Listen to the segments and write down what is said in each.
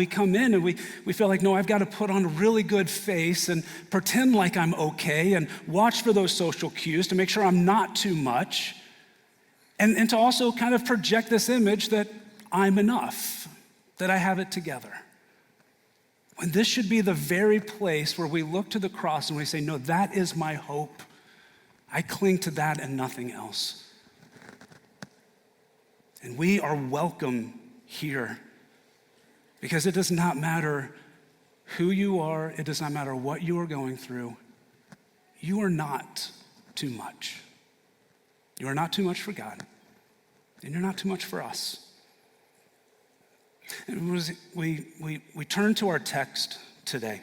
We come in and we feel like, no, I've got to put on a really good face and pretend like I'm okay and watch for those social cues to make sure I'm not too much. And to also kind of project this image that I'm enough, that I have it together. When this should be the very place where we look to the cross and we say, no, that is my hope. I cling to that and nothing else. And we are welcome here. Because it does not matter who you are, it does not matter what you are going through. You are not too much. You are not too much for God, and you're not too much for us. And we turn to our text today.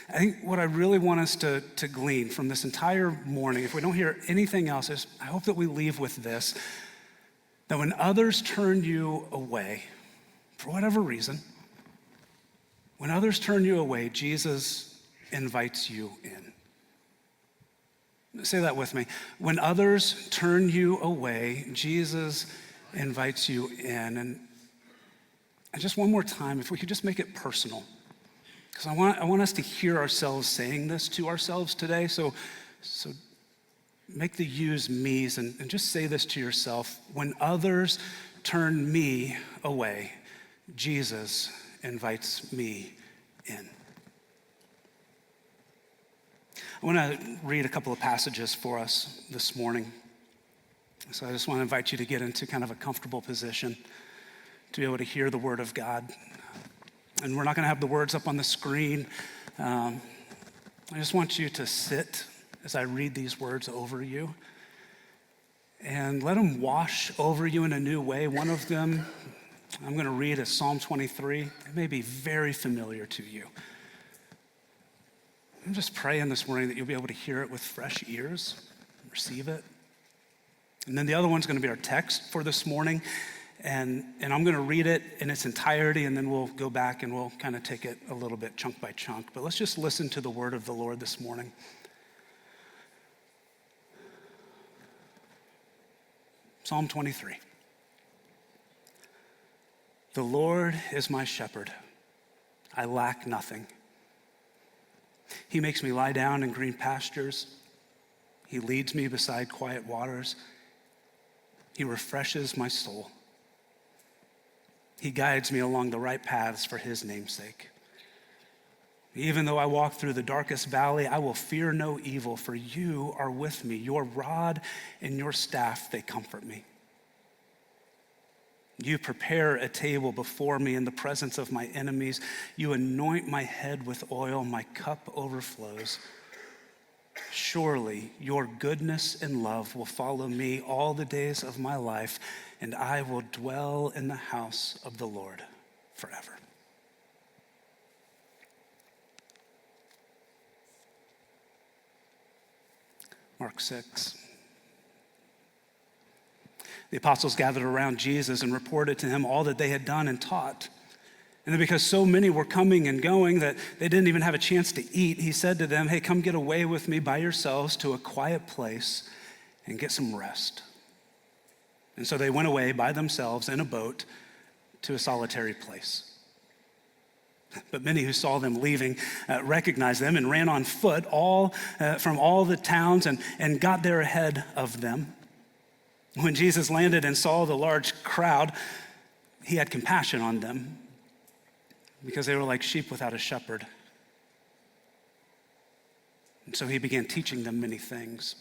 I think what I really want us to glean from this entire morning, if we don't hear anything else, is I hope that we leave with this, that when others turn you away, for whatever reason, when others turn you away, Jesus invites you in. Say that with me. When others turn you away, Jesus invites you in. And just one more time, if we could just make it personal, because I want us to hear ourselves saying this to ourselves today. So make the yous me's and just say this to yourself. When others turn me away, Jesus invites me in. I want to read a couple of passages for us this morning. So I just want to invite you to get into kind of a comfortable position to be able to hear the word of God. And we're not going to have the words up on the screen. I just want you to sit as I read these words over you and let them wash over you in a new way. One of them I'm going to read as Psalm 23. It may be very familiar to you. I'm just praying this morning that you'll be able to hear it with fresh ears, receive it. And then the other one's going to be our text for this morning. And I'm going to read it in its entirety, and then we'll go back and we'll kind of take it a little bit chunk by chunk. But let's just listen to the word of the Lord this morning. Psalm 23. The Lord is my shepherd. I lack nothing. He makes me lie down in green pastures. He leads me beside quiet waters. He refreshes my soul. He guides me along the right paths for his name's sake. Even though I walk through the darkest valley, I will fear no evil, for you are with me. Your rod and your staff, they comfort me. You prepare a table before me in the presence of my enemies. You anoint my head with oil. My cup overflows. Surely your goodness and love will follow me all the days of my life, and I will dwell in the house of the Lord forever. Mark 6. The apostles gathered around Jesus and reported to him all that they had done and taught. And then because so many were coming and going that they didn't even have a chance to eat, he said to them, hey, come get away with me by yourselves to a quiet place and get some rest. And so they went away by themselves in a boat to a solitary place. But many who saw them leaving recognized them and ran on foot from all the towns and got there ahead of them. When Jesus landed and saw the large crowd, he had compassion on them because they were like sheep without a shepherd. And so he began teaching them many things.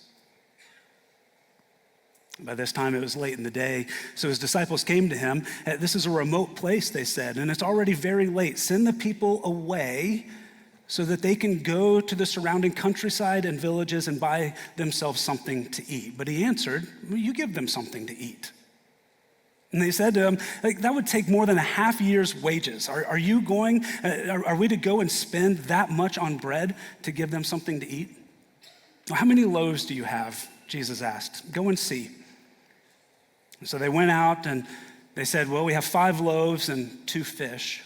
By this time, it was late in the day, so his disciples came to him. This is a remote place, they said, and it's already very late. Send the people away so that they can go to the surrounding countryside and villages and buy themselves something to eat. But he answered, well, you give them something to eat. And they said to him, that would take more than a half year's wages. Are you going, are we to go and spend that much on bread to give them something to eat? Well, how many loaves do you have? Jesus asked. Go and see. And so they went out and they said, well, we have 5 loaves and 2 fish.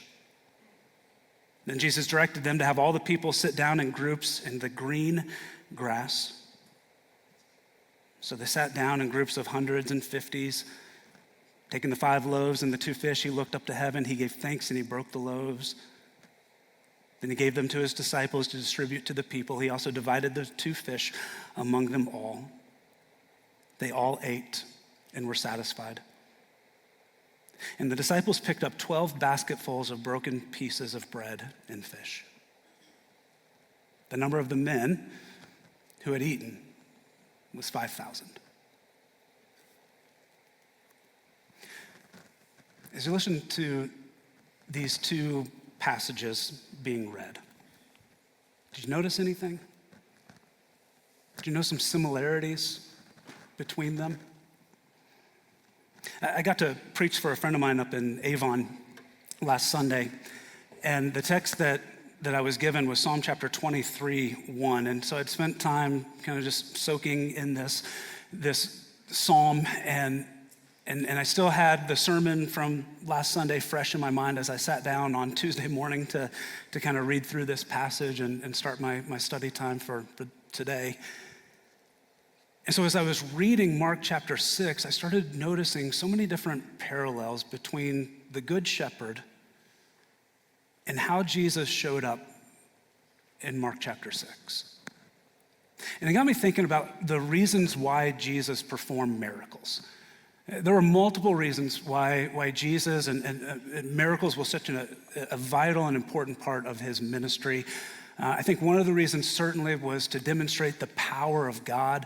Then Jesus directed them to have all the people sit down in groups in the green grass. So they sat down in groups of hundreds and 50s. Taking the 5 loaves and the 2 fish, he looked up to heaven, he gave thanks and he broke the loaves. Then he gave them to his disciples to distribute to the people. He also divided the 2 fish among them all. They all ate and were satisfied. And the disciples picked up 12 basketfuls of broken pieces of bread and fish. The number of the men who had eaten was 5,000. As you listen to these 2 passages being read, did you notice anything? Did you know some similarities between them? I got to preach for a friend of mine up in Avon last Sunday, and the text that I was given was Psalm chapter 23:1, and so I'd spent time kind of just soaking in this psalm, and I still had the sermon from last Sunday fresh in my mind as I sat down on Tuesday morning to kind of read through this passage and start my study time for today. And so as I was reading Mark chapter 6, I started noticing so many different parallels between the Good Shepherd and how Jesus showed up in Mark chapter 6. And it got me thinking about the reasons why Jesus performed miracles. There were multiple reasons why Jesus and miracles was such a vital and important part of his ministry. I think one of the reasons certainly was to demonstrate the power of God.